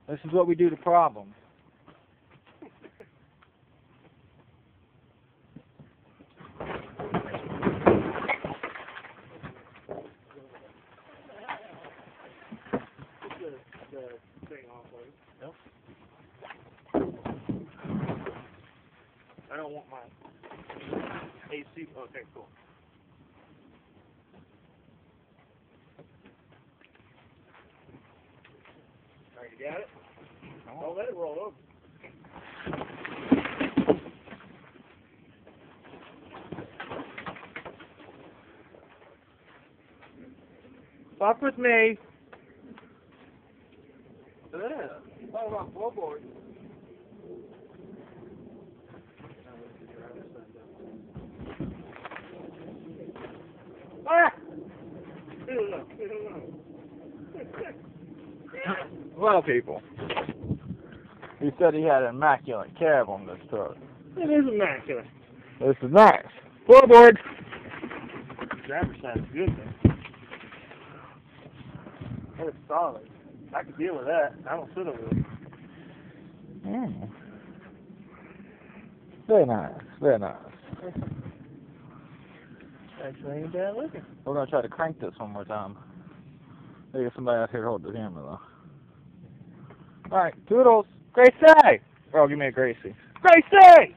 This is what we do to problems. Yep. I don't want my AC. Okay, cool. Alright, you got it? Don't let it roll over. Walk with me. Yeah. Oh, my floorboard. Ah! Well, people, he said he had an immaculate cab on this truck. It is immaculate. This is nice. Floorboard. Driver's side is good, though. It's solid. I can deal with that. I don't sit over it. Mm. Very nice. Very nice. Actually, ain't bad looking. We're going to try to crank this one more time. Maybe somebody out here hold the camera, though. Alright, toodles. Gracie! Oh, give me a Gracie. Gracie!